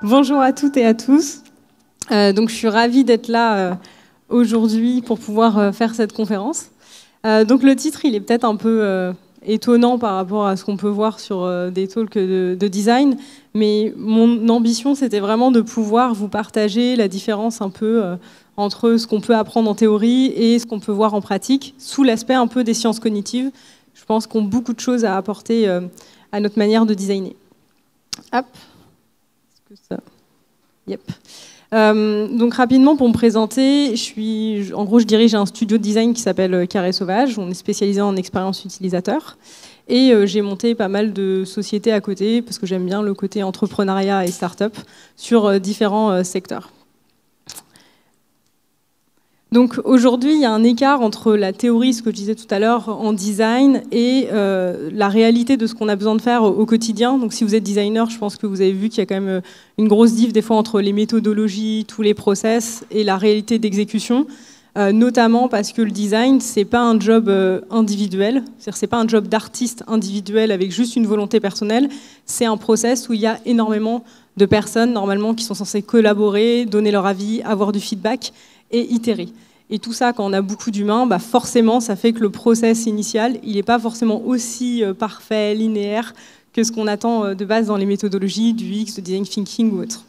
Bonjour à toutes et à tous. Donc, je suis ravie d'être là aujourd'hui pour pouvoir faire cette conférence. Donc, le titre, il est peut-être un peu étonnant par rapport à ce qu'on peut voir sur des talks de design, mais mon ambition, c'était vraiment de pouvoir vous partager la différence un peu entre ce qu'on peut apprendre en théorie et ce qu'on peut voir en pratique, sous l'aspect un peu des sciences cognitives. Je pense qu'on a beaucoup de choses à apporter à notre manière de designer. Hop. Est-ce que ça... Yep. Donc rapidement pour me présenter, en gros je dirige un studio de design qui s'appelle Carré Sauvage. On est spécialisé en expérience utilisateur et j'ai monté pas mal de sociétés à côté parce que j'aime bien le côté entrepreneuriat et start-up sur différents secteurs. Donc aujourd'hui, il y a un écart entre la théorie, ce que je disais tout à l'heure, en design et la réalité de ce qu'on a besoin de faire au quotidien. Donc si vous êtes designer, je pense que vous avez vu qu'il y a quand même une grosse diff des fois entre les méthodologies, tous les process et la réalité d'exécution, notamment parce que le design, c'est pas un job individuel, c'est-à-dire c'est pas un job d'artiste individuel avec juste une volonté personnelle, c'est un process où il y a énormément de personnes normalement qui sont censées collaborer, donner leur avis, avoir du feedback et itérer. Et tout ça, quand on a beaucoup d'humains, forcément, ça fait que le process initial, il n'est pas forcément aussi parfait, linéaire, que ce qu'on attend de base dans les méthodologies du UX, de design thinking ou autre.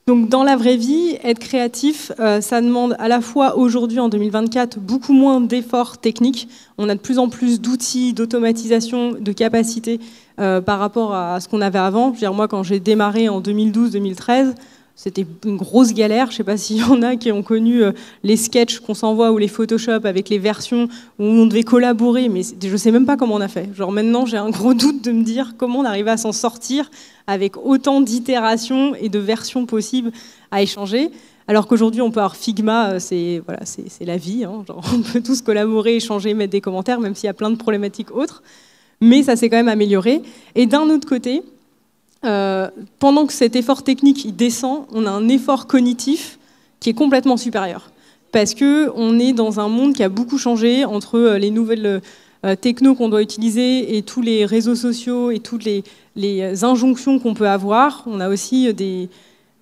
Donc dans la vraie vie, être créatif, ça demande à la fois aujourd'hui, en 2024, beaucoup moins d'efforts techniques. On a de plus en plus d'outils, d'automatisation, de capacités par rapport à ce qu'on avait avant. Je veux dire, moi, quand j'ai démarré en 2012-2013, c'était une grosse galère. Je ne sais pas s'il y en a qui ont connu les sketchs qu'on s'envoie ou les Photoshop avec les versions où on devait collaborer, mais je ne sais même pas comment on a fait. Genre maintenant, j'ai un gros doute de me dire comment on arrivait à s'en sortir avec autant d'itérations et de versions possibles à échanger. Alors qu'aujourd'hui, on peut avoir Figma, c'est la vie. Hein. Genre, on peut tous collaborer, échanger, mettre des commentaires, même s'il y a plein de problématiques autres. Mais ça s'est quand même amélioré. Et d'un autre côté, pendant que cet effort technique il descend, on a un effort cognitif qui est complètement supérieur. Parce qu'on est dans un monde qui a beaucoup changé entre les nouvelles technos qu'on doit utiliser et tous les réseaux sociaux et toutes les injonctions qu'on peut avoir. On a aussi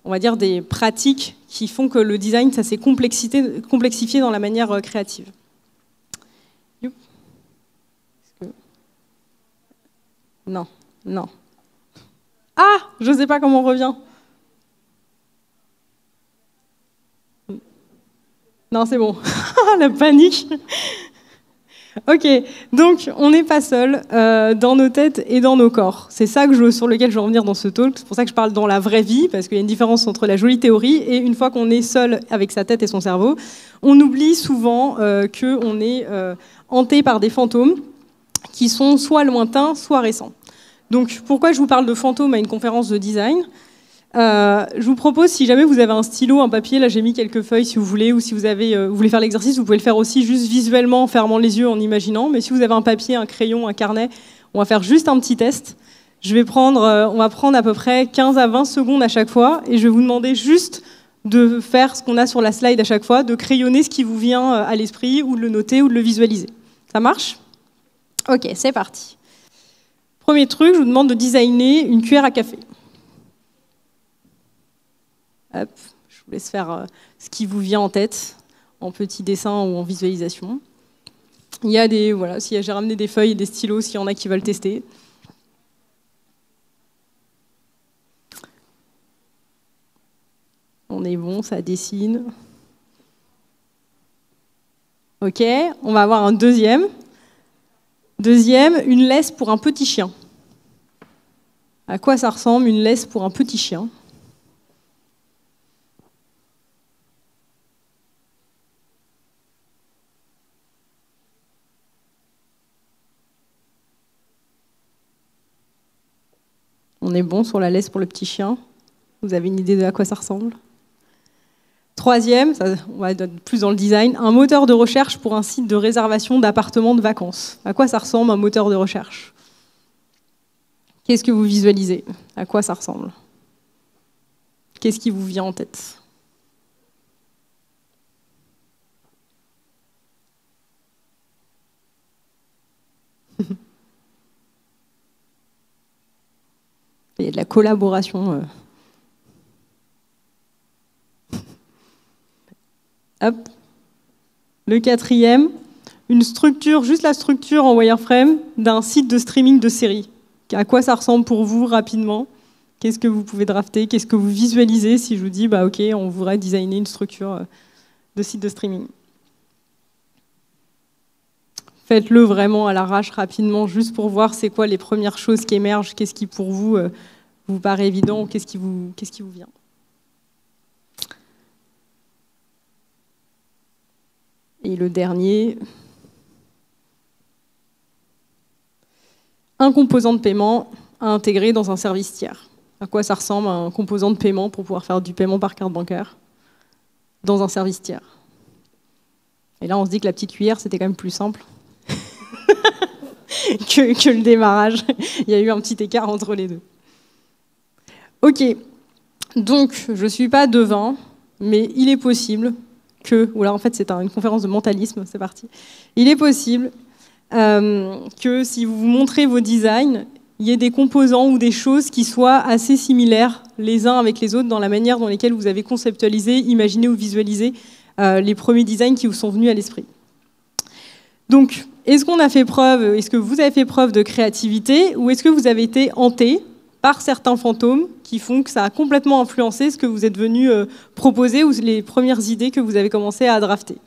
on va dire des pratiques qui font que le design, ça s'est complexifié dans la manière créative. Non, non. Ah, je ne sais pas comment on revient. Non, c'est bon. La panique. Ok, donc on n'est pas seul dans nos têtes et dans nos corps. C'est ça sur lequel je veux revenir dans ce talk. C'est pour ça que je parle dans la vraie vie, parce qu'il y a une différence entre la jolie théorie et une fois qu'on est seul avec sa tête et son cerveau, on oublie souvent qu'on est hanté par des fantômes qui sont soit lointains, soit récents. Donc pourquoi je vous parle de fantômes à une conférence de design ? Je vous propose, si jamais vous avez un stylo, un papier, là j'ai mis quelques feuilles si vous voulez, ou si vous voulez faire l'exercice, vous pouvez le faire aussi juste visuellement, en fermant les yeux, en imaginant. Mais si vous avez un papier, un crayon, un carnet, on va faire juste un petit test. On va prendre à peu près 15 à 20 secondes à chaque fois, et je vais vous demander juste de faire ce qu'on a sur la slide à chaque fois, de crayonner ce qui vous vient à l'esprit, ou de le noter, ou de le visualiser. Ça marche ? Ok, c'est parti. Premier truc, je vous demande de designer une cuillère à café. Hop, je vous laisse faire ce qui vous vient en tête, en petit dessin ou en visualisation. Il y a j'ai ramené des feuilles et des stylos s'il y en a qui veulent tester. On est bon, ça dessine. Ok, on va avoir un deuxième. Deuxième, une laisse pour un petit chien. À quoi ça ressemble une laisse pour un petit chien ? On est bon sur la laisse pour le petit chien. Vous avez une idée de à quoi ça ressemble ? Troisième, on va être plus dans le design, un moteur de recherche pour un site de réservation d'appartements de vacances. À quoi ça ressemble un moteur de recherche ? Qu'est-ce que vous visualisez ? À quoi ça ressemble ? Qu'est-ce qui vous vient en tête ? Il y a de la collaboration Hop. Le quatrième, une structure, juste la structure en wireframe d'un site de streaming de série. À quoi ça ressemble pour vous rapidement? Qu'est-ce que vous pouvez drafter? Qu'est-ce que vous visualisez si je vous dis, bah, OK, on voudrait designer une structure de site de streaming? Faites-le vraiment à l'arrache rapidement, juste pour voir c'est quoi les premières choses qui émergent, qu'est-ce qui pour vous vous paraît évident, ou qu'est-ce qui vous vient. Et le dernier, un composant de paiement à intégrer dans un service tiers. À quoi ça ressemble un composant de paiement pour pouvoir faire du paiement par carte bancaire dans un service tiers? Et là, on se dit que la petite cuillère, c'était quand même plus simple que le démarrage. Il y a eu un petit écart entre les deux. Ok, donc je ne suis pas devin, mais il est possible que, ou là en fait c'est une conférence de mentalisme, c'est parti. Il est possible que si vous montrez vos designs, il y ait des composants ou des choses qui soient assez similaires les uns avec les autres dans la manière dans laquelle vous avez conceptualisé, imaginé ou visualisé les premiers designs qui vous sont venus à l'esprit. Donc, est-ce que vous avez fait preuve de créativité ou est-ce que vous avez été hanté par certains fantômes qui font que ça a complètement influencé ce que vous êtes venu proposer ou les premières idées que vous avez commencé à drafter?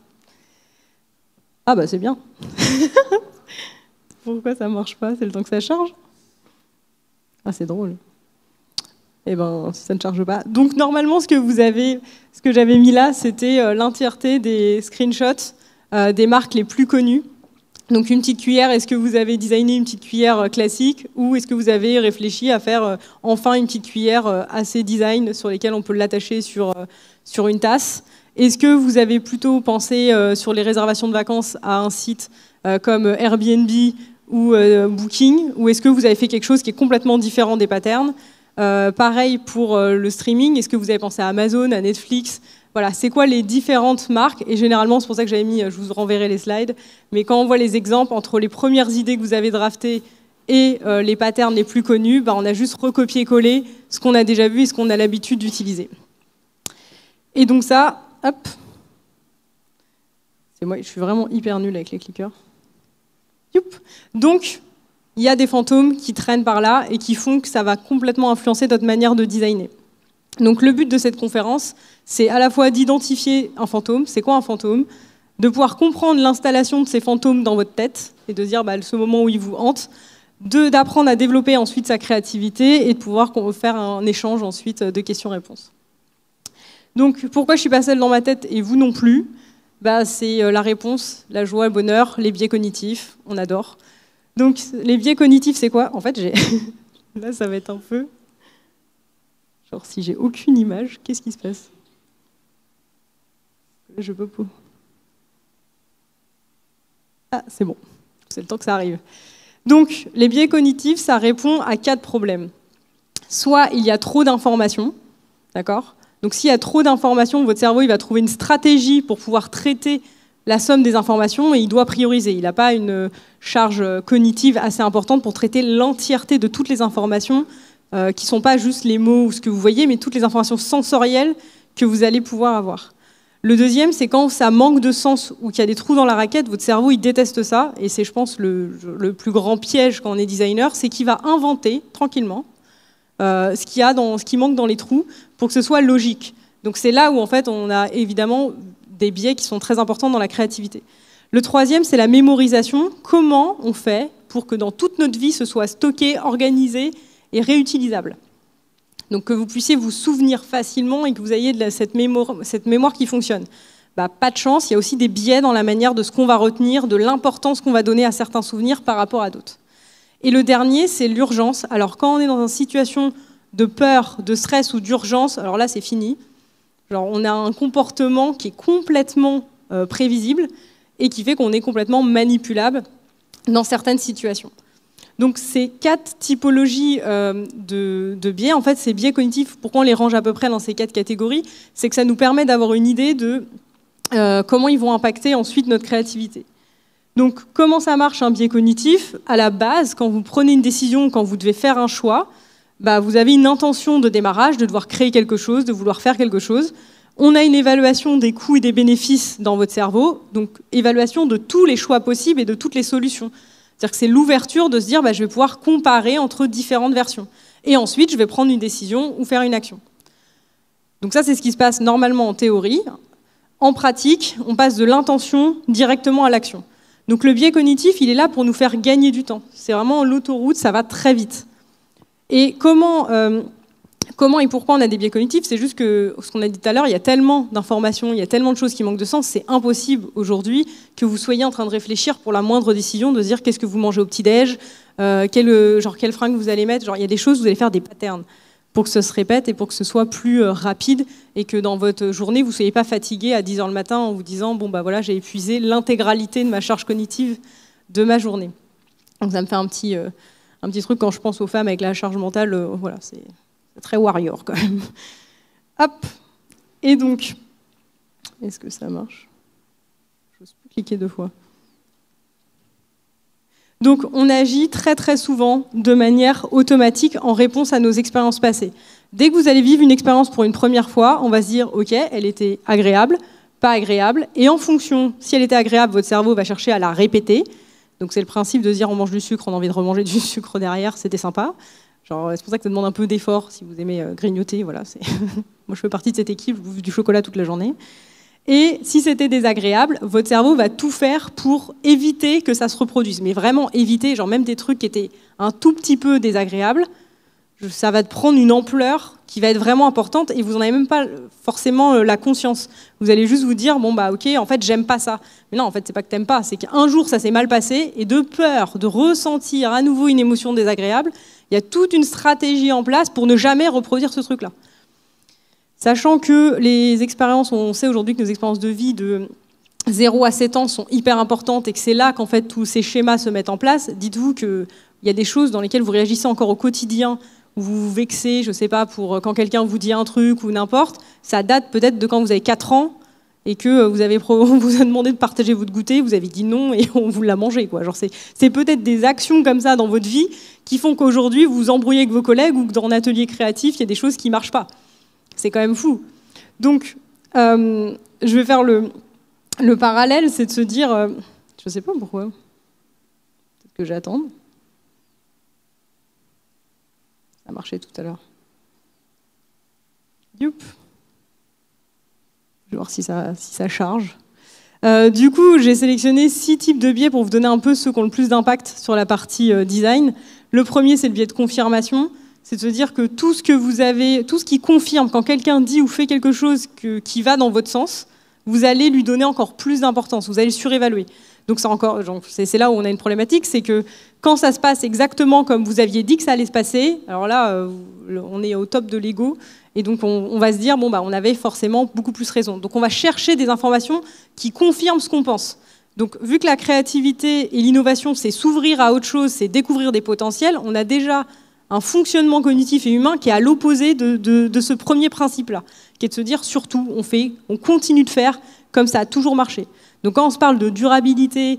Ah bah c'est bien. Pourquoi ça marche pas? C'est le temps que ça charge? Ah c'est drôle. Eh ben si ça ne charge pas. Donc normalement ce que j'avais mis là, c'était l'entièreté des screenshots des marques les plus connues. Donc une petite cuillère, est-ce que vous avez designé une petite cuillère classique ou est-ce que vous avez réfléchi à faire enfin une petite cuillère assez design sur lesquelles on peut l'attacher sur une tasse? Est-ce que vous avez plutôt pensé sur les réservations de vacances à un site comme Airbnb ou Booking, ou est-ce que vous avez fait quelque chose qui est complètement différent des patterns? Pareil pour le streaming, est-ce que vous avez pensé à Amazon, à Netflix? Voilà, c'est quoi les différentes marques? Et généralement, c'est pour ça que j'avais mis, je vous renverrai les slides, mais quand on voit les exemples entre les premières idées que vous avez draftées et les patterns les plus connus, bah, on a juste recopié-collé ce qu'on a déjà vu et ce qu'on a l'habitude d'utiliser. Et donc ça, hop, c'est moi, je suis vraiment hyper nulle avec les clickers. Youp. Donc, il y a des fantômes qui traînent par là et qui font que ça va complètement influencer notre manière de designer. Donc le but de cette conférence, c'est à la fois d'identifier un fantôme, c'est quoi un fantôme, de pouvoir comprendre l'installation de ces fantômes dans votre tête et de dire bah, ce moment où ils vous hantent, d'apprendre à développer ensuite sa créativité et de pouvoir faire un échange ensuite de questions-réponses. Donc pourquoi je suis pas seule dans ma tête et vous non plus? Bah, c'est la réponse, la joie, le bonheur, les biais cognitifs, on adore. Donc les biais cognitifs, c'est quoi? En fait, là ça va être un peu... Genre, si j'ai aucune image, qu'est-ce qui se passe? Je peux pas. Ah, c'est bon. C'est le temps que ça arrive. Donc, les biais cognitifs, ça répond à 4 problèmes. Soit il y a trop d'informations, d'accord? Donc, s'il y a trop d'informations, votre cerveau il va trouver une stratégie pour pouvoir traiter la somme des informations et il doit prioriser. Il n'a pas une charge cognitive assez importante pour traiter l'entièreté de toutes les informations qui ne sont pas juste les mots ou ce que vous voyez, mais toutes les informations sensorielles que vous allez pouvoir avoir. Le deuxième, c'est quand ça manque de sens ou qu'il y a des trous dans la raquette, votre cerveau, il déteste ça, et c'est, je pense, le plus grand piège quand on est designer, c'est qu'il va inventer, tranquillement, ce qui manque dans les trous pour que ce soit logique. Donc c'est là où, en fait, on a évidemment des biais qui sont très importants dans la créativité. Le troisième, c'est la mémorisation. Comment on fait pour que dans toute notre vie, ce soit stocké, organisé, et réutilisable. Donc que vous puissiez vous souvenir facilement et que vous ayez cette mémoire qui fonctionne. Bah, pas de chance, il y a aussi des biais dans la manière de ce qu'on va retenir, de l'importance qu'on va donner à certains souvenirs par rapport à d'autres. Et le dernier, c'est l'urgence. Alors quand on est dans une situation de peur, de stress ou d'urgence, alors là c'est fini. Genre, on a un comportement qui est complètement prévisible et qui fait qu'on est complètement manipulable dans certaines situations. Donc ces 4 typologies de biais, en fait ces biais cognitifs, pourquoi on les range à peu près dans ces 4 catégories, c'est que ça nous permet d'avoir une idée de comment ils vont impacter ensuite notre créativité. Donc comment ça marche un biais cognitif? À la base, quand vous prenez une décision, quand vous devez faire un choix, bah, vous avez une intention de démarrage, de devoir créer quelque chose, de vouloir faire quelque chose. On a une évaluation des coûts et des bénéfices dans votre cerveau, donc évaluation de tous les choix possibles et de toutes les solutions. C'est-à-dire que c'est l'ouverture de se dire je vais pouvoir comparer entre différentes versions. Et ensuite, je vais prendre une décision ou faire une action. Donc ça, c'est ce qui se passe normalement en théorie. En pratique, on passe de l'intention directement à l'action. Donc le biais cognitif, il est là pour nous faire gagner du temps. C'est vraiment l'autoroute, ça va très vite. Et comment et pourquoi on a des biais cognitifs? C'est juste que, ce qu'on a dit tout à l'heure, il y a tellement d'informations, il y a tellement de choses qui manquent de sens, c'est impossible aujourd'hui que vous soyez en train de réfléchir pour la moindre décision, de se dire qu'est-ce que vous mangez au petit-déj, quelle fringue vous allez mettre. Il y a des choses, vous allez faire des patterns pour que ça se répète et pour que ce soit plus rapide et que dans votre journée, vous ne soyez pas fatigué à 10h le matin en vous disant bon bah voilà, j'ai épuisé l'intégralité de ma charge cognitive de ma journée. Donc ça me fait un petit truc quand je pense aux femmes avec la charge mentale, voilà, c'est très warrior quand même. Hop. Et donc, est-ce que ça marche? J'ose plus cliquer 2 fois. Donc on agit très très souvent de manière automatique en réponse à nos expériences passées. Dès que vous allez vivre une expérience pour une première fois, on va se dire ok, elle était agréable, pas agréable, et en fonction, si elle était agréable, votre cerveau va chercher à la répéter. Donc c'est le principe de se dire on mange du sucre, on a envie de remanger du sucre derrière, c'était sympa. C'est pour ça que ça demande un peu d'effort si vous aimez grignoter. Voilà, moi je fais partie de cette équipe, je bouffe du chocolat toute la journée. Et si c'était désagréable, votre cerveau va tout faire pour éviter que ça se reproduise. Mais vraiment éviter, même des trucs qui étaient un tout petit peu désagréables, ça va prendre une ampleur qui va être vraiment importante et vous n'en avez même pas forcément la conscience. Vous allez juste vous dire, bon bah ok, en fait j'aime pas ça. Mais non, en fait c'est pas que t'aimes pas, c'est qu'un jour ça s'est mal passé et de peur de ressentir à nouveau une émotion désagréable, il y a toute une stratégie en place pour ne jamais reproduire ce truc-là. Sachant que les expériences, on sait aujourd'hui que nos expériences de vie de 0 à 7 ans sont hyper importantes et que c'est là qu'en fait tous ces schémas se mettent en place, dites-vous qu'il y a des choses dans lesquelles vous réagissez encore au quotidien, où vous vous vexez, je sais pas, pour quand quelqu'un vous dit un truc ou n'importe, ça date peut-être de quand vous avez 4 ans et que on vous a demandé de partager votre goûter, vous avez dit non et on vous l'a mangé, quoi. C'est peut-être des actions comme ça dans votre vie qui font qu'aujourd'hui vous vous embrouillez avec vos collègues ou que dans un atelier créatif, il y a des choses qui marchent pas. C'est quand même fou. Donc, je vais faire le parallèle, c'est de se dire, je ne sais pas pourquoi, peut-être que j'attends. Ça a marché tout à l'heure. Youp. Je vais voir si ça charge. Du coup, j'ai sélectionné 6 types de biais pour vous donner un peu ceux qui ont le plus d'impact sur la partie design. Le premier, c'est le biais de confirmation. C'est de se dire que tout ce que vous avez, tout ce qui confirme, quand quelqu'un dit ou fait quelque chose qui va dans votre sens, vous allez lui donner encore plus d'importance, vous allez le surévaluer. Donc c'est là où on a une problématique, c'est que quand ça se passe exactement comme vous aviez dit que ça allait se passer, alors là, on est au top de l'ego, et donc on va se dire, bon, bah, on avait forcément beaucoup plus raison. Donc on va chercher des informations qui confirment ce qu'on pense. Donc vu que la créativité et l'innovation, c'est s'ouvrir à autre chose, c'est découvrir des potentiels, on a déjà un fonctionnement cognitif et humain qui est à l'opposé de ce premier principe-là, qui est de se dire surtout, on continue de faire comme ça a toujours marché. Donc quand on se parle de durabilité,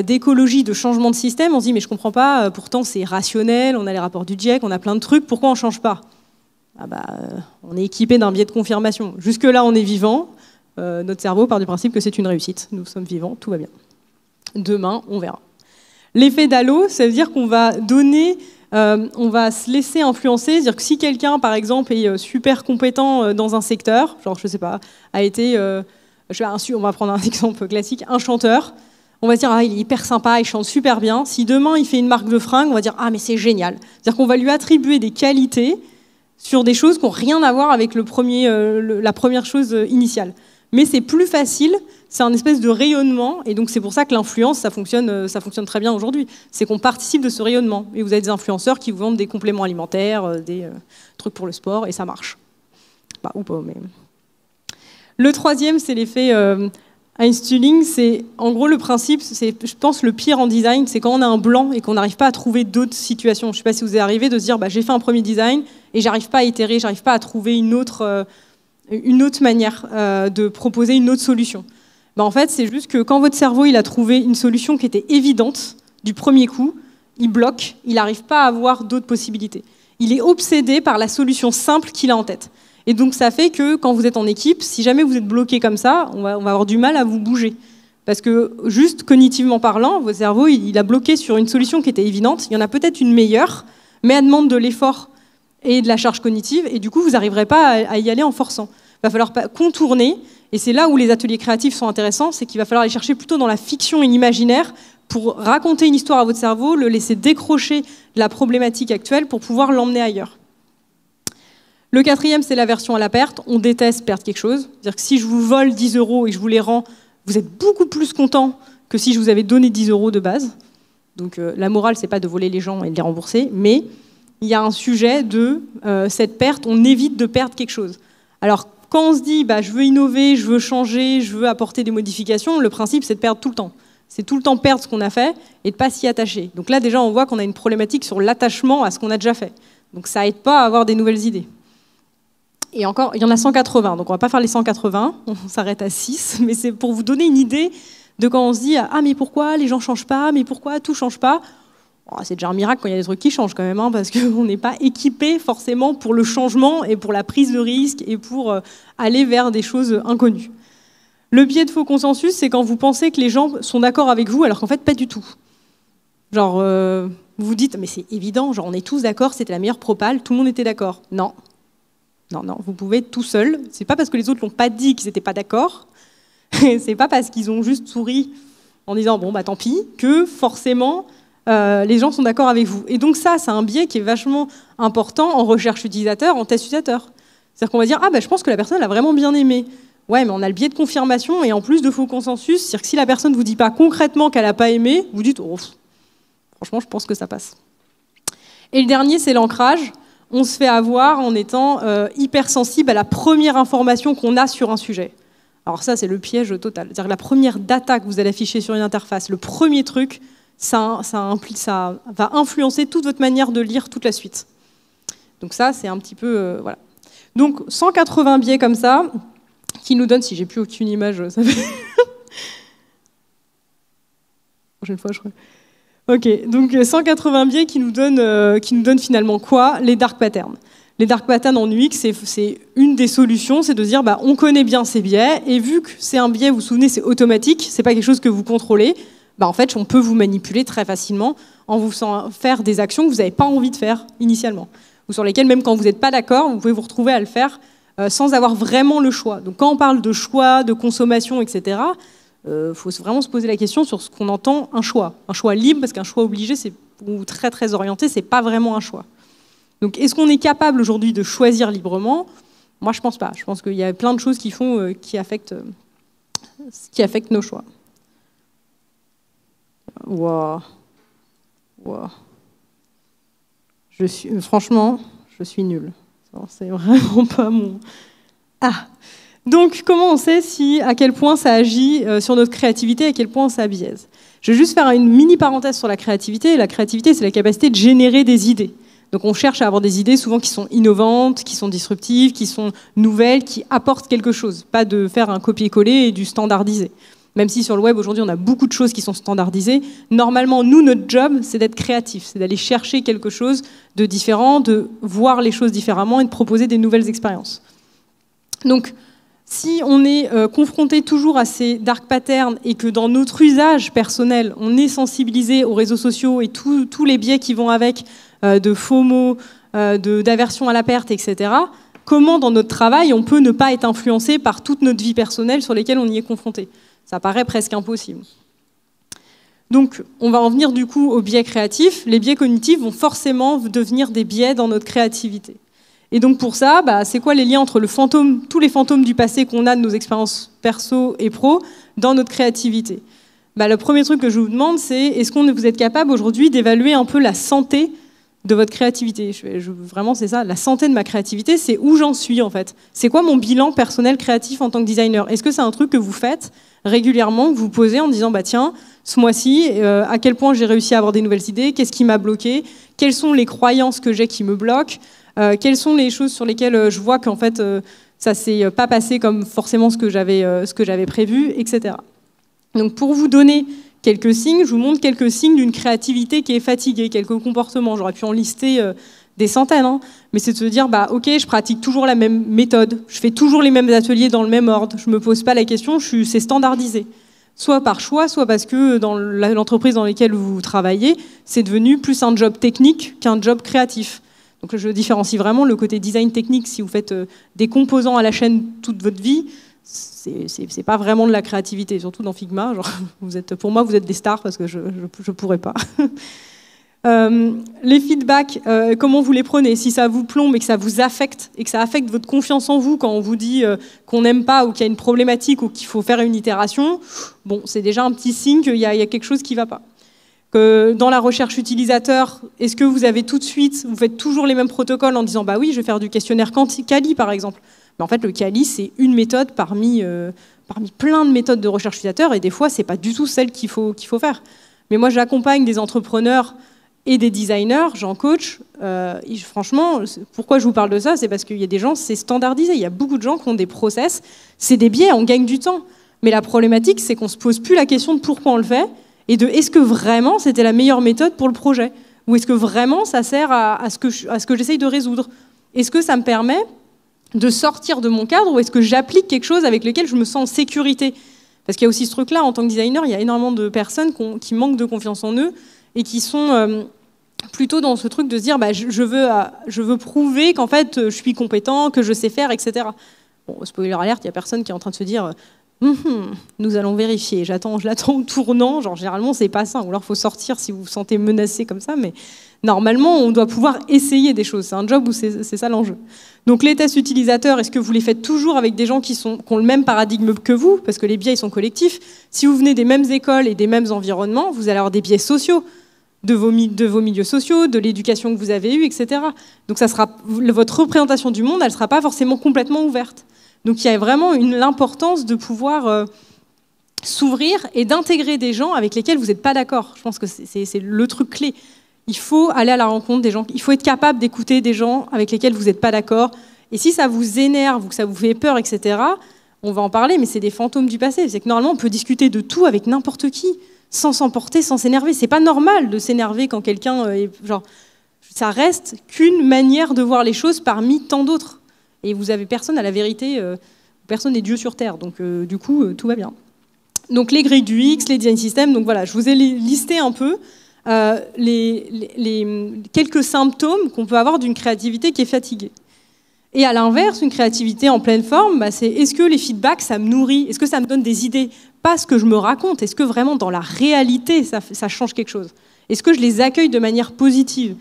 d'écologie, de changement de système, on se dit mais je comprends pas, pourtant c'est rationnel, on a les rapports du GIEC, on a plein de trucs, pourquoi on change pas? On est équipé d'un biais de confirmation. Jusque-là, on est vivant, notre cerveau part du principe que c'est une réussite. Nous sommes vivants, tout va bien. Demain, on verra. L'effet d'halo, ça veut dire qu'on va donner... on va se laisser influencer, c'est-à-dire que si quelqu'un, par exemple, est super compétent dans un secteur, je sais pas, a été, on va prendre un exemple classique, un chanteur, on va se dire il est hyper sympa, il chante super bien. Si demain il fait une marque de fringues, on va dire mais c'est génial. C'est-à-dire qu'on va lui attribuer des qualités sur des choses qui n'ont rien à voir avec la première chose initiale. Mais c'est plus facile, c'est un espèce de rayonnement, et donc c'est pour ça que l'influence, ça fonctionne très bien aujourd'hui. C'est qu'on participe de ce rayonnement. Et vous avez des influenceurs qui vous vendent des compléments alimentaires, des trucs pour le sport, et ça marche. Ou pas, mais... Le troisième, c'est l'effet Einstein. C'est, en gros, le principe, c'est, je pense, le pire en design, c'est quand on a un blanc et qu'on n'arrive pas à trouver d'autres situations. Je ne sais pas si vous est arrivé de se dire, j'ai fait un premier design, et j'arrive pas à itérer, j'arrive pas à trouver une autre manière de proposer une autre solution. En fait, c'est juste que quand votre cerveau il a trouvé une solution qui était évidente du premier coup, il bloque, il n'arrive pas à avoir d'autres possibilités. Il est obsédé par la solution simple qu'il a en tête. Et donc ça fait que quand vous êtes en équipe, si jamais vous êtes bloqué comme ça, on va avoir du mal à vous bouger. Parce que juste cognitivement parlant, votre cerveau, il a bloqué sur une solution qui était évidente. Il y en a peut-être une meilleure, mais elle demande de l'effort et de la charge cognitive, et du coup, vous n'arriverez pas à y aller en forçant. Il va falloir contourner, et c'est là où les ateliers créatifs sont intéressants, c'est qu'il va falloir aller chercher plutôt dans la fiction et l'imaginaire pour raconter une histoire à votre cerveau, le laisser décrocher de la problématique actuelle pour pouvoir l'emmener ailleurs. Le quatrième, c'est l'aversion à la perte. On déteste perdre quelque chose. C'est-à-dire que si je vous vole 10 € et que je vous les rends, vous êtes beaucoup plus content que si je vous avais donné 10 € de base. Donc la morale, c'est pas de voler les gens et de les rembourser, mais il y a un sujet de cette perte, on évite de perdre quelque chose. Alors quand on se dit je veux innover, je veux changer, je veux apporter des modifications, le principe c'est de perdre tout le temps. C'est tout le temps perdre ce qu'on a fait et de ne pas s'y attacher. Donc là déjà on voit qu'on a une problématique sur l'attachement à ce qu'on a déjà fait. Donc ça aide pas à avoir des nouvelles idées. Et encore, il y en a 180, donc on ne va pas faire les 180, on s'arrête à 6, mais c'est pour vous donner une idée de quand on se dit « Ah, mais pourquoi les gens ne changent pas? Mais pourquoi tout ne change pas ?» C'est déjà un miracle quand il y a des trucs qui changent quand même, parce qu'on n'est pas équipé forcément pour le changement et pour la prise de risque et pour aller vers des choses inconnues. Le biais de faux consensus, c'est quand vous pensez que les gens sont d'accord avec vous, alors qu'en fait, pas du tout. Genre, vous vous dites « Mais c'est évident, genre, on est tous d'accord, c'était la meilleure propale, tout le monde était d'accord. » Non. Non, non, vous pouvez être tout seul. C'est pas parce que les autres l'ont pas dit qu'ils n'étaient pas d'accord. C'est pas parce qu'ils ont juste souri en disant bon tant pis que forcément les gens sont d'accord avec vous. Et donc ça, c'est un biais qui est vachement important en recherche utilisateur, en test utilisateur. C'est-à-dire qu'on va dire je pense que la personne a vraiment bien aimé. Ouais, mais on a le biais de confirmation et en plus de faux consensus. C'est-à-dire que si la personne vous dit pas concrètement qu'elle a pas aimé, vous dites franchement, je pense que ça passe. Et le dernier, c'est l'ancrage. On se fait avoir en étant hypersensible à la première information qu'on a sur un sujet. Alors ça, c'est le piège total. C'est-à-dire que la première data que vous allez afficher sur une interface, le premier truc, ça va influencer toute votre manière de lire toute la suite. Donc ça, c'est un petit peu... voilà. Donc 180 biais comme ça, qui nous donnent... Si j'ai plus aucune image, ça fait... Prochaine fois, je crois... Ok, donc 180 biais qui nous donnent finalement quoi? Les dark patterns. Les dark patterns en UX, c'est une des solutions, c'est de dire on connaît bien ces biais, et vu que c'est un biais, vous vous souvenez, c'est automatique, c'est pas quelque chose que vous contrôlez, en fait, on peut vous manipuler très facilement en vous faisant faire des actions que vous n'avez pas envie de faire initialement, ou sur lesquelles, même quand vous n'êtes pas d'accord, vous pouvez vous retrouver à le faire sans avoir vraiment le choix. Donc quand on parle de choix, de consommation, etc., faut vraiment se poser la question sur ce qu'on entend un choix. Un choix libre, parce qu'un choix obligé ou très très orienté, c'est pas vraiment un choix. Donc est-ce qu'on est capable aujourd'hui de choisir librement? Moi je pense pas. Je pense qu'il y a plein de choses qui affectent nos choix. Wow. Franchement, je suis nulle. C'est vraiment pas mon... Donc, comment on sait à quel point ça agit sur notre créativité, à quel point ça biaise? Je vais juste faire une mini parenthèse sur la créativité. La créativité, c'est la capacité de générer des idées. Donc, on cherche à avoir des idées souvent qui sont innovantes, qui sont disruptives, qui sont nouvelles, qui apportent quelque chose. Pas de faire un copier-coller et du standardisé. Même si sur le web, aujourd'hui, on a beaucoup de choses qui sont standardisées. Normalement, nous, notre job, c'est d'être créatif. C'est d'aller chercher quelque chose de différent, de voir les choses différemment et de proposer des nouvelles expériences. Donc, si on est confronté toujours à ces dark patterns et que dans notre usage personnel, on est sensibilisé aux réseaux sociaux et tous les biais qui vont avec, de FOMO, d'aversion à la perte, etc., comment dans notre travail on peut ne pas être influencé par toute notre vie personnelle sur lesquelles on y est confronté? Ça paraît presque impossible. Donc, on va en venir du coup aux biais créatifs. Les biais cognitifs vont forcément devenir des biais dans notre créativité. Et donc pour ça, c'est quoi les liens entre tous les fantômes du passé qu'on a de nos expériences perso et pro dans notre créativité? Le premier truc que je vous demande, c'est est-ce que vous êtes capable aujourd'hui d'évaluer un peu la santé de votre créativité? Vraiment, c'est ça, la santé de ma créativité, c'est où j'en suis en fait. C'est quoi mon bilan personnel créatif en tant que designer? Est-ce que c'est un truc que vous faites régulièrement, que vous posez en disant tiens, ce mois-ci, à quel point j'ai réussi à avoir des nouvelles idées? Qu'est-ce qui m'a bloqué? Quelles sont les croyances que j'ai qui me bloquent? Quelles sont les choses sur lesquelles je vois qu'en fait ça s'est pas passé comme forcément ce que j'avais prévu, etc. Donc pour vous donner quelques signes, je vous montre quelques signes d'une créativité qui est fatiguée, quelques comportements. J'aurais pu en lister des centaines, hein, mais c'est de se dire, bah, ok, je pratique toujours la même méthode, je fais toujours les mêmes ateliers dans le même ordre, je me pose pas la question, c'est standardisé. Soit par choix, soit parce que dans l'entreprise dans laquelle vous travaillez, c'est devenu plus un job technique qu'un job créatif. Donc je différencie vraiment le côté design technique. Si vous faites des composants à la chaîne toute votre vie, c'est pas vraiment de la créativité, surtout dans Figma. Genre, pour moi, vous êtes des stars parce que je pourrais pas. Les feedbacks, comment vous les prenez? Si ça vous plombe et que ça vous affecte, et que ça affecte votre confiance en vous quand on vous dit qu'on n'aime pas ou qu'il y a une problématique ou qu'il faut faire une itération, bon, c'est déjà un petit signe qu'il y a quelque chose qui ne va pas. Que dans la recherche utilisateur, est-ce que vous avez tout de suite, vous faites toujours les mêmes protocoles en disant bah oui, je vais faire du questionnaire Cali par exemple. Mais en fait, le Cali, c'est une méthode parmi plein de méthodes de recherche utilisateur et des fois, c'est pas du tout celle qu'il faut faire. Mais moi, j'accompagne des entrepreneurs et des designers, j'en coach. Franchement, pourquoi je vous parle de ça? C'est parce qu'il y a des gens, c'est standardisé. Il y a beaucoup de gens qui ont des process. C'est des biais, on gagne du temps. Mais la problématique, c'est qu'on ne se pose plus la question de pourquoi on le fait et de est-ce que vraiment c'était la meilleure méthode pour le projet? Ou est-ce que vraiment ça sert à ce que j'essaye de résoudre? Est-ce que ça me permet de sortir de mon cadre ou est-ce que j'applique quelque chose avec lequel je me sens en sécurité? Parce qu'il y a aussi ce truc-là, en tant que designer, il y a énormément de personnes qui manquent de confiance en eux et qui sont plutôt dans ce truc de se dire bah, je veux prouver qu'en fait je suis compétent, que je sais faire, etc. Bon, spoiler alert, il n'y a personne qui est en train de se dire nous allons vérifier, je l'attends au tournant, genre généralement c'est pas ça, ou alors il faut sortir si vous vous sentez menacé comme ça, mais normalement on doit pouvoir essayer des choses, c'est un job où c'est ça l'enjeu. Donc les tests utilisateurs, est-ce que vous les faites toujours avec des gens qui ont le même paradigme que vous, parce que les biais ils sont collectifs. Si vous venez des mêmes écoles et des mêmes environnements, vous allez avoir des biais sociaux, de vos milieux sociaux, de l'éducation que vous avez eue, etc. Donc votre représentation du monde, elle ne sera pas forcément complètement ouverte. Donc il y a vraiment l'importance de pouvoir s'ouvrir et d'intégrer des gens avec lesquels vous n'êtes pas d'accord. Je pense que c'est le truc clé. Il faut aller à la rencontre des gens, il faut être capable d'écouter des gens avec lesquels vous n'êtes pas d'accord. Et si ça vous énerve ou que ça vous fait peur, etc., on va en parler, mais c'est des fantômes du passé. C'est que normalement, on peut discuter de tout avec n'importe qui, sans s'emporter, sans s'énerver. C'est pas normal de s'énerver quand quelqu'un est genre. Ça reste qu'une manière de voir les choses parmi tant d'autres. Et vous avez personne à la vérité, personne n'est Dieu sur Terre, donc du coup, tout va bien. Donc les grilles du X, les design systems, donc voilà, je vous ai listé un peu quelques symptômes qu'on peut avoir d'une créativité qui est fatiguée. Et à l'inverse, une créativité en pleine forme, bah, c'est est-ce que les feedbacks, ça me nourrit? Est-ce que ça me donne des idées? Pas ce que je me raconte. Est-ce que vraiment, dans la réalité, ça change quelque chose? Est-ce que je les accueille de manière positive?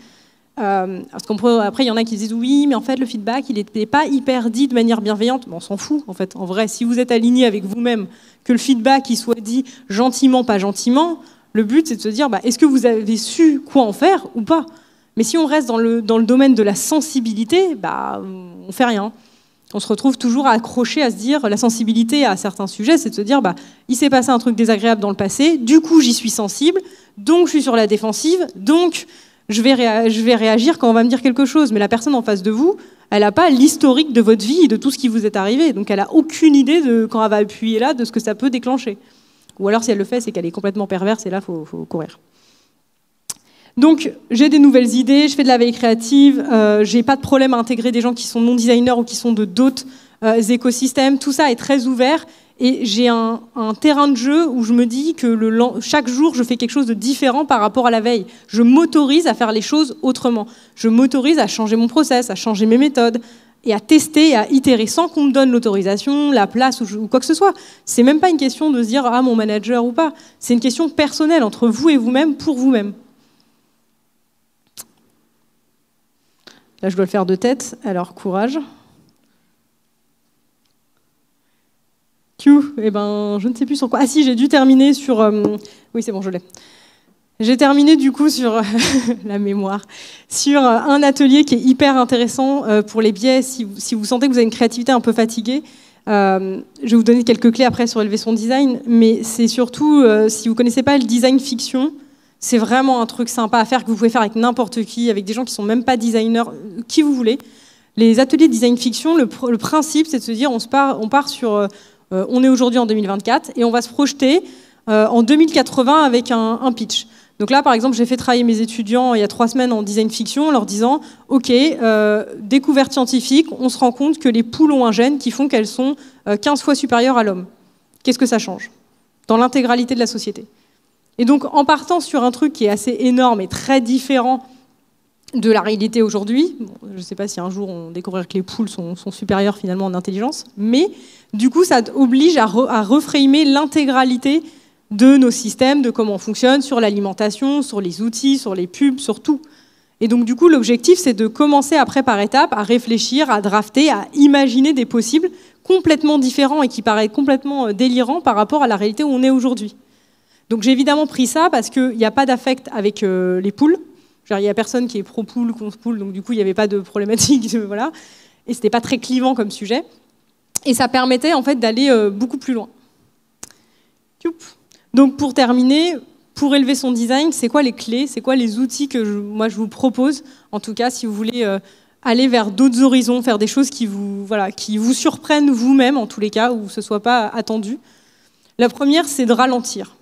Parce qu'après, il y en a qui disent oui, mais en fait, le feedback, il n'était pas hyper dit de manière bienveillante. Bon, on s'en fout, en fait. En vrai, si vous êtes aligné avec vous-même, que le feedback, il soit dit gentiment, pas gentiment, le but, c'est de se dire, bah, est-ce que vous avez su quoi en faire ou pas? Mais si on reste dans le domaine de la sensibilité, bah, on fait rien. On se retrouve toujours accroché à se dire, la sensibilité à certains sujets, c'est de se dire, bah, il s'est passé un truc désagréable dans le passé, du coup, j'y suis sensible, donc je suis sur la défensive, donc je vais réagir quand on va me dire quelque chose. Mais la personne en face de vous, elle n'a pas l'historique de votre vie et de tout ce qui vous est arrivé. Donc elle n'a aucune idée, quand elle va appuyer là, de ce que ça peut déclencher. Ou alors si elle le fait, c'est qu'elle est complètement perverse et là, il faut courir. Donc j'ai des nouvelles idées, je fais de la veille créative, j'ai pas de problème à intégrer des gens qui sont non designers ou qui sont de d'autres écosystèmes. Tout ça est très ouvert. Et j'ai un terrain de jeu où je me dis que chaque jour, je fais quelque chose de différent par rapport à la veille. Je m'autorise à faire les choses autrement. Je m'autorise à changer mon process, à changer mes méthodes et à tester et à itérer sans qu'on me donne l'autorisation, la place ou quoi que ce soit. C'est même pas une question de se dire « Ah, mon manager ou pas ». C'est une question personnelle entre vous et vous-même, pour vous-même. Là, je dois le faire de tête, alors courage. Eh ben, je ne sais plus sur quoi. Ah si, j'ai dû terminer sur... Oui, c'est bon, je l'ai. J'ai terminé du coup sur la mémoire, sur un atelier qui est hyper intéressant pour les biais. Si vous sentez que vous avez une créativité un peu fatiguée, je vais vous donner quelques clés après sur élever son design, mais c'est surtout, si vous ne connaissez pas le design fiction, c'est vraiment un truc sympa à faire que vous pouvez faire avec n'importe qui, avec des gens qui ne sont même pas designers, qui vous voulez. Les ateliers de design fiction, le principe, c'est de se dire, on part sur... on est aujourd'hui en 2024 et on va se projeter en 2080 avec un pitch. Donc là, par exemple, j'ai fait travailler mes étudiants il y a 3 semaines en design fiction en leur disant « Ok, découverte scientifique, on se rend compte que les poules ont un gène qui font qu'elles sont 15 fois supérieures à l'homme. Qu'est-ce que ça change dans l'intégralité de la société ?» Et donc, en partant sur un truc qui est assez énorme et très différent de la réalité aujourd'hui, bon, je ne sais pas si un jour on découvrira que les poules sont supérieures finalement en intelligence, mais du coup, ça oblige à reframer l'intégralité de nos systèmes, de comment on fonctionne, sur l'alimentation, sur les outils, sur les pubs, sur tout. Et donc, du coup, l'objectif, c'est de commencer après par étapes à réfléchir, à drafter, à imaginer des possibles complètement différents et qui paraissent complètement délirants par rapport à la réalité où on est aujourd'hui. Donc, j'ai évidemment pris ça parce qu'il n'y a pas d'affect avec les poules. Genre, il n'y a personne qui est pro-poule, contre poule, donc du coup, il n'y avait pas de problématique. Voilà. Et ce n'était pas très clivant comme sujet. Et ça permettait en fait d'aller beaucoup plus loin. Donc, pour terminer, pour élever son design, c'est quoi les clés? C'est quoi les outils que moi je vous propose? En tout cas, si vous voulez aller vers d'autres horizons, faire des choses qui vous surprennent vous-même, en tous les cas, où ce ne soit pas attendu. La première, c'est de ralentir.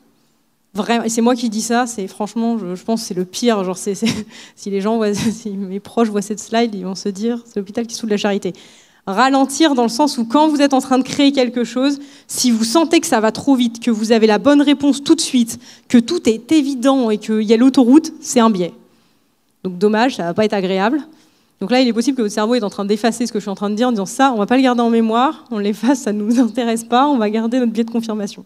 Vraiment, et c'est moi qui dis ça, c'est franchement, je pense que c'est le pire. Genre, si les gens voient, si mes proches voient cette slide, ils vont se dire, c'est l'hôpital qui soude la charité. Ralentir dans le sens où quand vous êtes en train de créer quelque chose, si vous sentez que ça va trop vite, que vous avez la bonne réponse tout de suite, que tout est évident et qu'il y a l'autoroute, c'est un biais. Donc dommage, ça va pas être agréable. Donc là, il est possible que votre cerveau est en train d'effacer ce que je suis en train de dire en disant ça, on va pas le garder en mémoire, on l'efface, ça nous intéresse pas, on va garder notre biais de confirmation.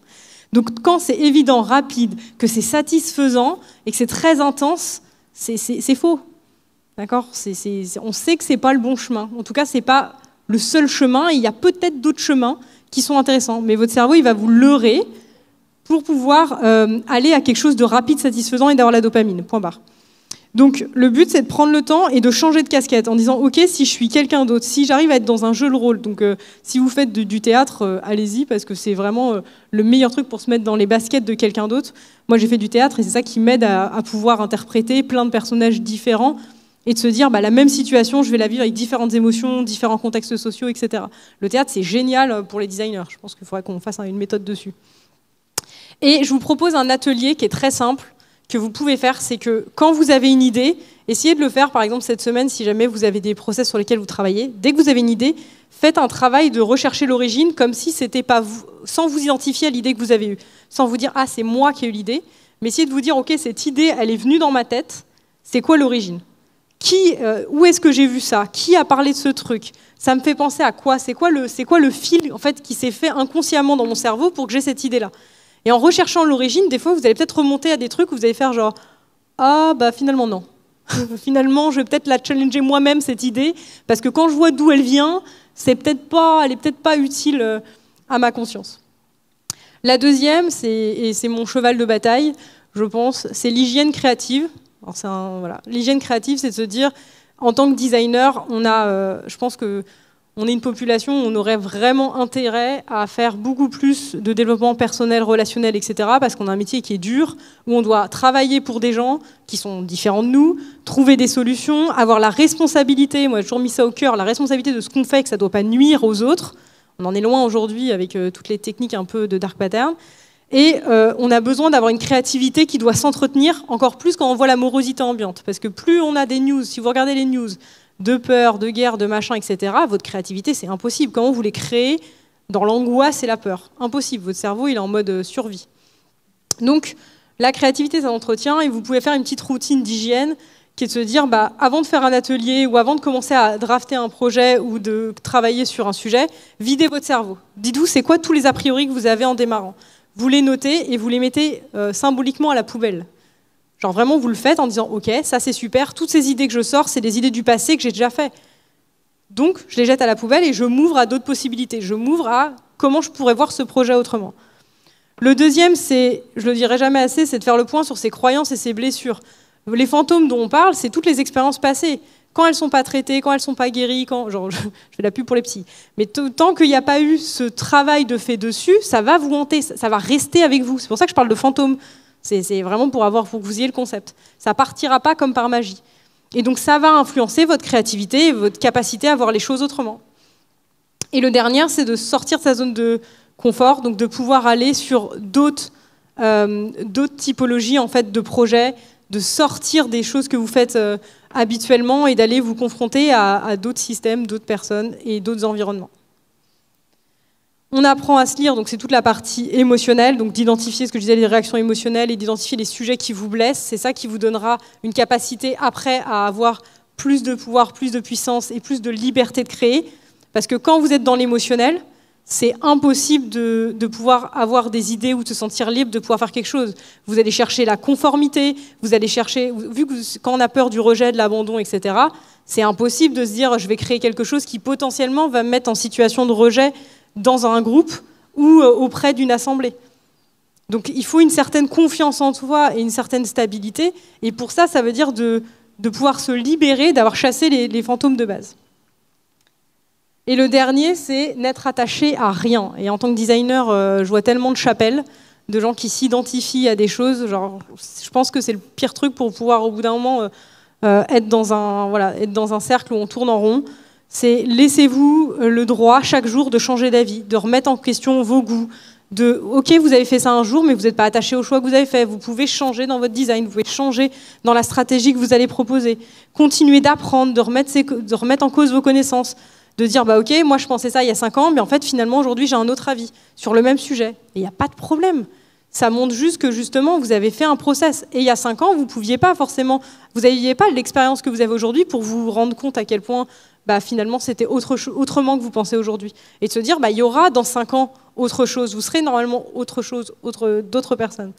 Donc quand c'est évident, rapide, que c'est satisfaisant et que c'est très intense, c'est faux. D'accord ? On sait que c'est pas le bon chemin. En tout cas, c'est pas le seul chemin. Et il y a peut-être d'autres chemins qui sont intéressants. Mais votre cerveau, il va vous leurrer pour pouvoir aller à quelque chose de rapide, satisfaisant et d'avoir la dopamine. Point barre. Donc le but, c'est de prendre le temps et de changer de casquette en disant « Ok, si je suis quelqu'un d'autre, si j'arrive à être dans un jeu de rôle, donc si vous faites du théâtre, allez-y, parce que c'est vraiment le meilleur truc pour se mettre dans les baskets de quelqu'un d'autre. Moi, j'ai fait du théâtre et c'est ça qui m'aide à pouvoir interpréter plein de personnages différents et de se dire la même situation, je vais la vivre avec différentes émotions, différents contextes sociaux, etc. Le théâtre, c'est génial pour les designers. Je pense qu'il faudrait qu'on fasse une méthode dessus. Et je vous propose un atelier qui est très simple, que vous pouvez faire, c'est que quand vous avez une idée, essayez de le faire, par exemple, cette semaine, si jamais vous avez des process sur lesquels vous travaillez. Dès que vous avez une idée, faites un travail de rechercher l'origine comme si c'était pas vous, sans vous identifier à l'idée que vous avez eue, sans vous dire « Ah, c'est moi qui ai eu l'idée », mais essayez de vous dire « Ok, cette idée, elle est venue dans ma tête, c'est quoi l'origine ? Où est-ce que j'ai vu ça ? Qui a parlé de ce truc ? Ça me fait penser à quoi ? C'est quoi le fil en fait, qui s'est fait inconsciemment dans mon cerveau pour que j'ai cette idée-là ?» Et en recherchant l'origine, des fois, vous allez peut-être remonter à des trucs où vous allez faire genre « Ah, bah finalement, non. Finalement, je vais peut-être la challenger moi-même, cette idée, parce que quand je vois d'où elle vient, elle est peut-être pas utile à ma conscience. » La deuxième, et c'est mon cheval de bataille, je pense, c'est l'hygiène créative. Alors l'hygiène créative, c'est de se dire, en tant que designer, je pense que on est une population où on aurait vraiment intérêt à faire beaucoup plus de développement personnel, relationnel, etc. Parce qu'on a un métier qui est dur, où on doit travailler pour des gens qui sont différents de nous, trouver des solutions, avoir la responsabilité, moi j'ai toujours mis ça au cœur, la responsabilité de ce qu'on fait, que ça ne doit pas nuire aux autres. On en est loin aujourd'hui avec toutes les techniques un peu de dark pattern. Et on a besoin d'avoir une créativité qui doit s'entretenir encore plus quand on voit la morosité ambiante. Parce que plus on a des news, si vous regardez les news, de peur, de guerre, de machin, etc., votre créativité, c'est impossible. Comment vous les créez dans l'angoisse et la peur? Impossible. Votre cerveau, il est en mode survie. Donc, la créativité, ça s'entretient et vous pouvez faire une petite routine d'hygiène qui est de se dire, avant de faire un atelier ou avant de commencer à drafter un projet ou de travailler sur un sujet, videz votre cerveau. Dites-vous, c'est quoi tous les a priori que vous avez en démarrant? Vous les notez et vous les mettez symboliquement à la poubelle. Genre vraiment, vous le faites en disant « Ok, ça c'est super, toutes ces idées que je sors, c'est des idées du passé que j'ai déjà fait. Donc, je les jette à la poubelle et je m'ouvre à d'autres possibilités. Je m'ouvre à comment je pourrais voir ce projet autrement. » Le deuxième, c'est, je le dirai jamais assez, c'est de faire le point sur ses croyances et ses blessures. Les fantômes dont on parle, c'est toutes les expériences passées. Quand elles ne sont pas traitées, quand elles ne sont pas guéries, je fais la pub pour les psys. Mais tant qu'il n'y a pas eu ce travail de fait dessus, ça va vous hanter, ça va rester avec vous. C'est pour ça que je parle de fantômes. C'est vraiment pour que vous ayez le concept. Ça ne partira pas comme par magie. Et donc ça va influencer votre créativité et votre capacité à voir les choses autrement. Et le dernier, c'est de sortir de sa zone de confort, donc de pouvoir aller sur d'autres d'autres typologies en fait, de projets, de sortir des choses que vous faites habituellement et d'aller vous confronter à d'autres systèmes, d'autres personnes et d'autres environnements. On apprend à se lire, donc c'est toute la partie émotionnelle, donc d'identifier ce que je disais, les réactions émotionnelles et d'identifier les sujets qui vous blessent. C'est ça qui vous donnera une capacité après à avoir plus de pouvoir, plus de puissance et plus de liberté de créer. Parce que quand vous êtes dans l'émotionnel, c'est impossible de pouvoir avoir des idées ou de se sentir libre de pouvoir faire quelque chose. Vous allez chercher la conformité, vous allez chercher, vu que quand on a peur du rejet, de l'abandon, etc., c'est impossible de se dire je vais créer quelque chose qui potentiellement va me mettre en situation de rejet dans un groupe ou auprès d'une assemblée. Donc il faut une certaine confiance en soi et une certaine stabilité, et pour ça, ça veut dire de pouvoir se libérer, d'avoir chassé les fantômes de base. Et le dernier, c'est n'être attaché à rien. Et en tant que designer, je vois tellement de chapelles, de gens qui s'identifient à des choses. Genre, je pense que c'est le pire truc pour pouvoir, au bout d'un moment, être dans un cercle où on tourne en rond. C'est laissez-vous le droit chaque jour de changer d'avis, de remettre en question vos goûts, ok, vous avez fait ça un jour, mais vous n'êtes pas attaché au choix que vous avez fait. Vous pouvez changer dans votre design, vous pouvez changer dans la stratégie que vous allez proposer. Continuez d'apprendre, de remettre en cause vos connaissances, de dire bah ok, moi je pensais ça il y a 5 ans, mais en fait finalement aujourd'hui j'ai un autre avis sur le même sujet. Et il n'y a pas de problème. Ça montre juste que justement vous avez fait un process. Et il y a 5 ans, vous n'aviez pas l'expérience que vous avez aujourd'hui pour vous rendre compte à quel point finalement c'était autrement que vous pensez aujourd'hui. Et de se dire il y aura dans 5 ans autre chose, vous serez normalement autre chose, d'autres personnes.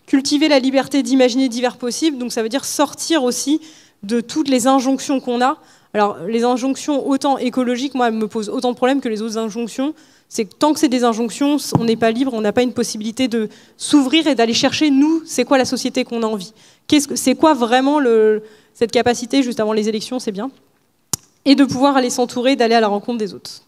Cultiver la liberté d'imaginer divers possibles, donc ça veut dire sortir aussi de toutes les injonctions qu'on a. Alors les injonctions autant écologiques, moi elles me posent autant de problèmes que les autres injonctions. C'est que tant que c'est des injonctions, on n'est pas libre, on n'a pas une possibilité de s'ouvrir et d'aller chercher, nous, c'est quoi la société qu'on a envie. C'est quoi vraiment cette capacité, juste avant les élections, c'est bien. Et de pouvoir aller s'entourer, d'aller à la rencontre des autres.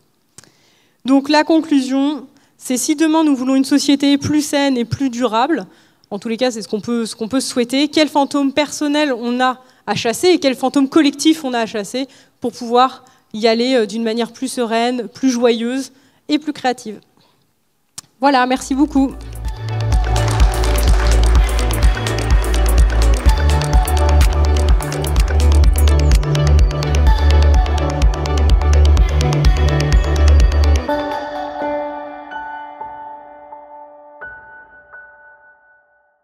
Donc la conclusion, c'est si demain nous voulons une société plus saine et plus durable, en tous les cas c'est ce qu'on peut souhaiter, quel fantôme personnel on a à chasser et quel fantôme collectif on a à chasser pour pouvoir y aller d'une manière plus sereine, plus joyeuse et plus créative. Voilà, merci beaucoup.